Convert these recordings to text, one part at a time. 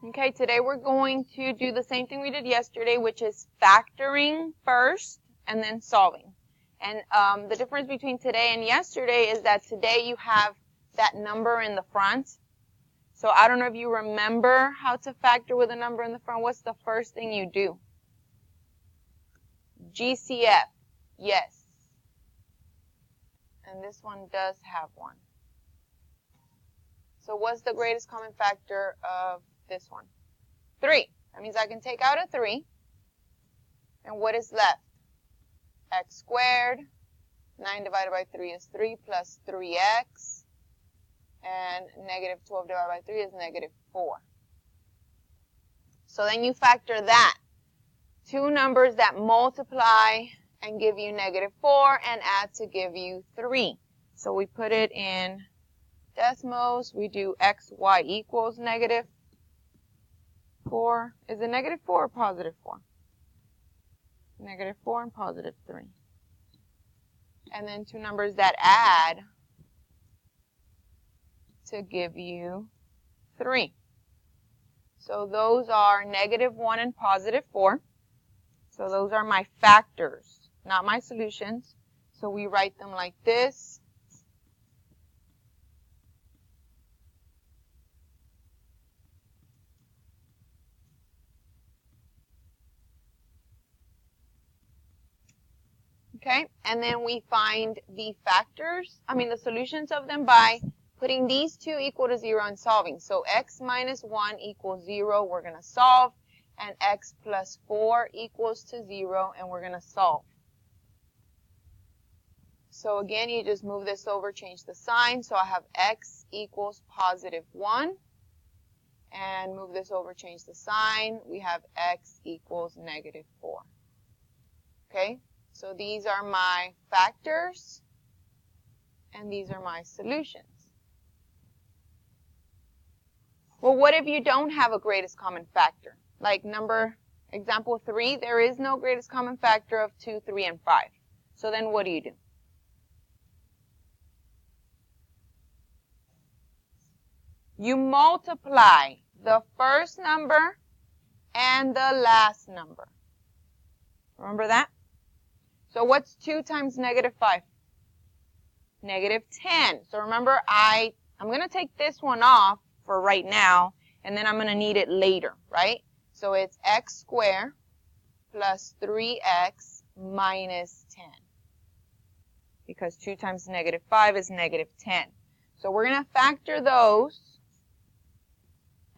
Okay, today we're going to do the same thing we did yesterday, which is factoring first and then solving. And the difference between today and yesterday is that today you have that number in the front. So I don't know if you remember how to factor with a number in the front. What's the first thing you do? GCF, yes. And this one does have one. So what's the greatest common factor of this one? 3. That means I can take out a 3. And what is left? X squared. 9 divided by 3 is 3 plus 3x. And negative 12 divided by 3 is negative 4. So then you factor that. Two numbers that multiply and give you negative 4 and add to give you 3. So we put it in decimals. We do xy equals negative 4. Is it negative 4 or positive 4? Negative 4 and positive 3. And then two numbers that add to give you 3. So those are negative 1 and positive 4. So those are my factors, not my solutions. So we write them like this. Okay, and then we find the solutions of them by putting these two equal to 0 and solving. So x minus 1 equals 0, we're going to solve. And x plus 4 equals to 0, and we're going to solve. So again, you just move this over, change the sign. So I have x equals positive 1. And move this over, change the sign. We have x equals negative 4. Okay? So these are my factors, and these are my solutions. Well, what if you don't have a greatest common factor? Like example 3, there is no greatest common factor of 2, 3, and 5. So then what do you do? You multiply the first number and the last number. Remember that? So what's 2 times negative 5? Negative 10. So remember, I'm going to take this one off for right now, and then I'm going to need it later, right? So it's x squared plus 3x minus 10. Because 2 times negative 5 is negative 10. So we're going to factor those.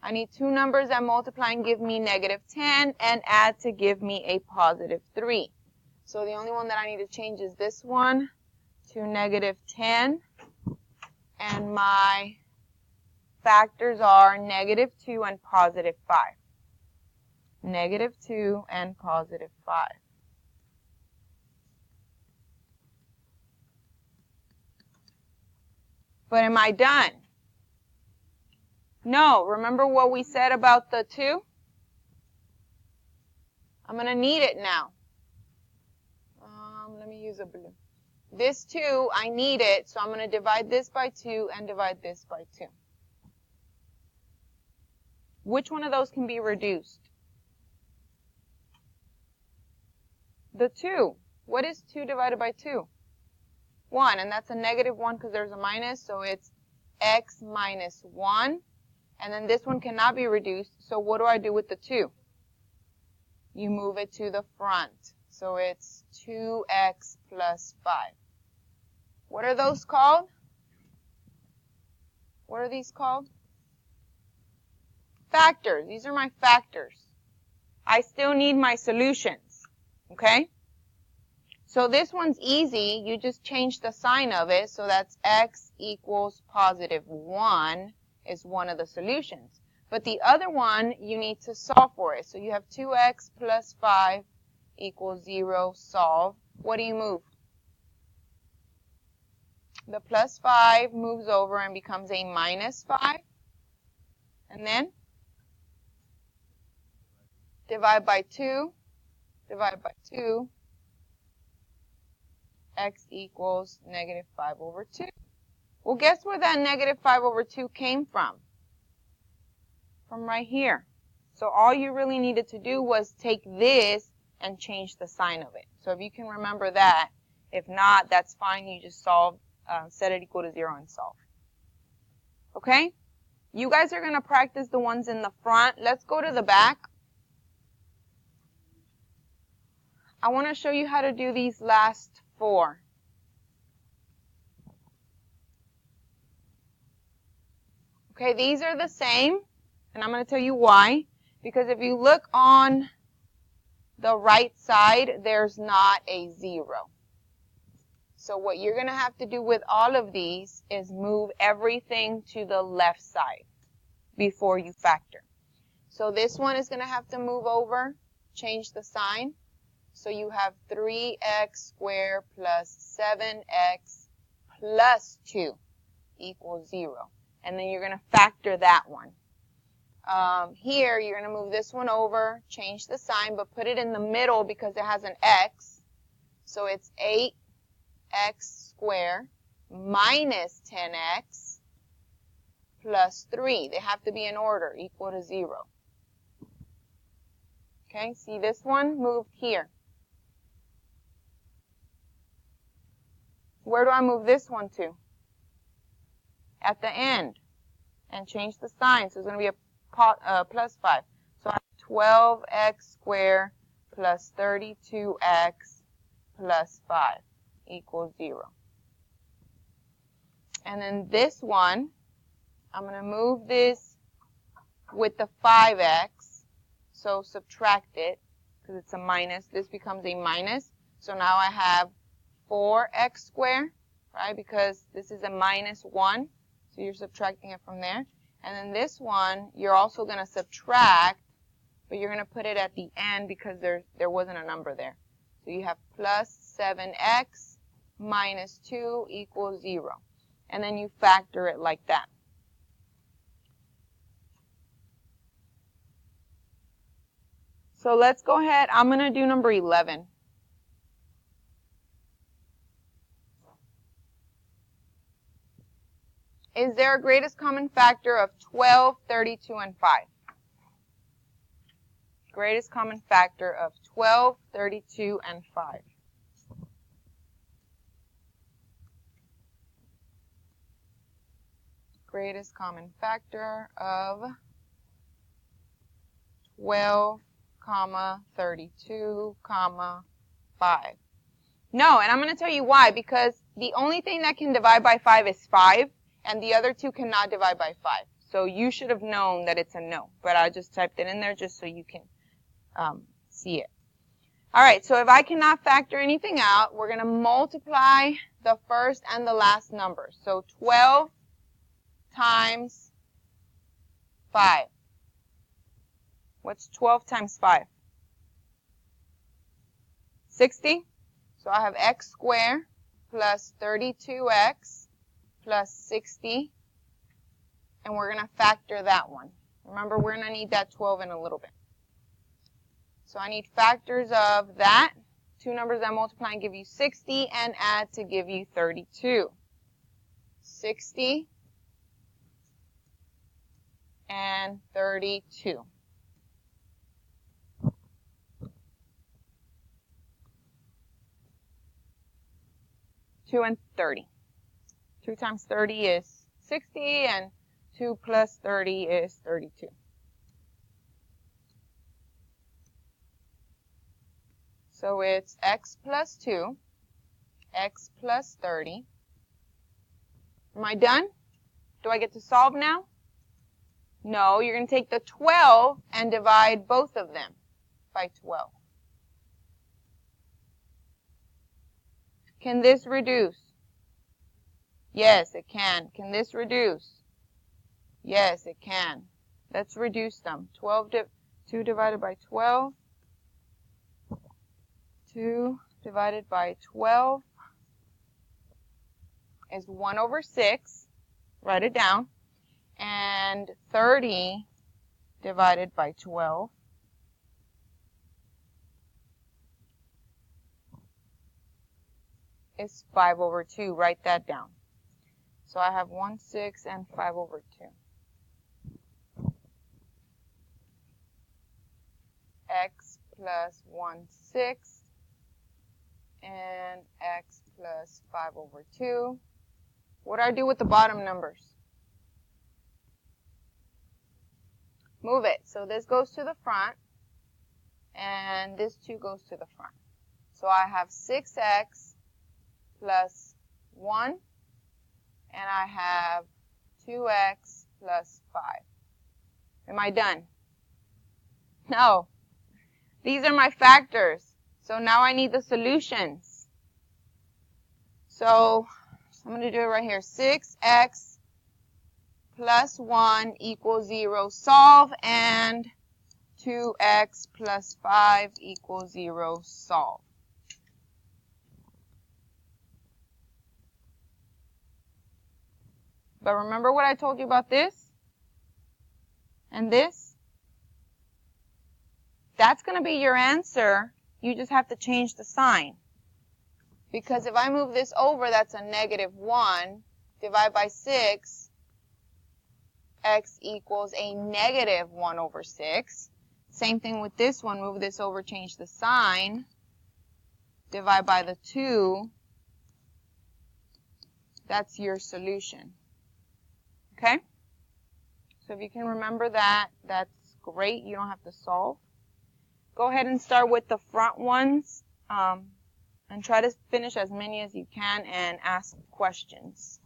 I need two numbers that multiply and give me negative 10 and add to give me a positive 3. So the only one that I need to change is this one to negative 10. And my factors are negative 2 and positive 5. Negative 2 and positive 5. But am I done? No. Remember what we said about the 2? I'm going to need it now. Let me use a blue. This 2, I need it, so I'm going to divide this by 2 and divide this by 2. Which one of those can be reduced? The 2. What is 2 divided by 2? 1, and that's a negative 1 because there's a minus, so it's x minus 1. And then this one cannot be reduced, so what do I do with the 2? You move it to the front. So it's 2x plus 5. What are those called? What are these called? Factors. These are my factors. I still need my solutions. Okay? So this one's easy. You just change the sign of it. So that's x equals positive 1 is one of the solutions. But the other one, you need to solve for it. So you have 2x plus 5 equals 0, solve. What do you move? The plus 5 moves over and becomes a minus 5. And then divide by 2. Divide by 2. X equals negative 5 over 2. Well, guess where that negative 5 over 2 came from? From right here. So all you really needed to do was take this and change the sign of it. So if you can remember that, if not, that's fine. You just solve, set it equal to 0 and solve. Okay? You guys are going to practice the ones in the front. Let's go to the back. I want to show you how to do these last 4. Okay, these are the same, and I'm going to tell you why. Because if you look on the right side, there's not a 0. So what you're going to have to do with all of these is move everything to the left side before you factor. So this one is going to have to move over, change the sign. So you have 3x squared plus 7x plus 2 equals 0. And then you're going to factor that one. Here, you're going to move this one over, change the sign, but put it in the middle because it has an x. So it's 8x squared minus 10x plus 3. They have to be in order, equal to 0. Okay, see this one moved here. Where do I move this one to? At the end. And change the sign. So it's going to be a plus 5. So I have 12x squared plus 32x plus 5 equals 0. And then this one, I'm going to move this with the 5x. So subtract it because it's a minus. This becomes a minus. So now I have 4x squared, right? Because this is a minus 1. So you're subtracting it from there. And then this one, you're also going to subtract, but you're going to put it at the end because there wasn't a number there. So you have plus 7x minus 2 equals 0. And then you factor it like that. So let's go ahead. I'm going to do number 11. Is there a greatest common factor of 12, 32, and 5? Greatest common factor of 12, 32, and 5. Greatest common factor of 12, 32, 5. No, and I'm going to tell you why. Because the only thing that can divide by 5 is 5. And the other two cannot divide by 5. So you should have known that it's a no. But I just typed it in there just so you can see it. All right, so if I cannot factor anything out, we're going to multiply the first and the last number. So 12 times 5. What's 12 times 5? 60. So I have x squared plus 32x plus 60, and we're going to factor that one. Remember, we're going to need that 12 in a little bit. So I need factors of that. Two numbers that multiply and give you 60 and add to give you 32. 60 and 32. Two and 30. 2 times 30 is 60, and 2 plus 30 is 32. So it's x plus 2, x plus 30. Am I done? Do I get to solve now? No, you're going to take the 12 and divide both of them by 12. Can this reduce? Yes, it can. Can this reduce? Yes, it can. Let's reduce them. 2 divided by 12. 2 divided by 12 is 1 over 6. Write it down. And 30 divided by 12 is 5 over 2. Write that down. So I have 1, 6, and 5 over 2. plus 1/6 and x plus 5/2. What do I do with the bottom numbers? Move it. So this goes to the front, and this 2 goes to the front. So I have 6x plus 1, and I have 2x plus 5. Am I done? No. These are my factors. So now I need the solutions. So I'm going to do it right here. 6x plus 1 equals 0. Solve, and 2x plus 5 equals 0. Solve. But remember what I told you about this and this? That's going to be your answer. You just have to change the sign. Because if I move this over, that's a -1. Divide by 6, x equals a -1/6. Same thing with this one. Move this over, change the sign. Divide by the 2. That's your solution. Okay? So if you can remember that, that's great. You don't have to solve. Go ahead and start with the front ones, and try to finish as many as you can and ask questions.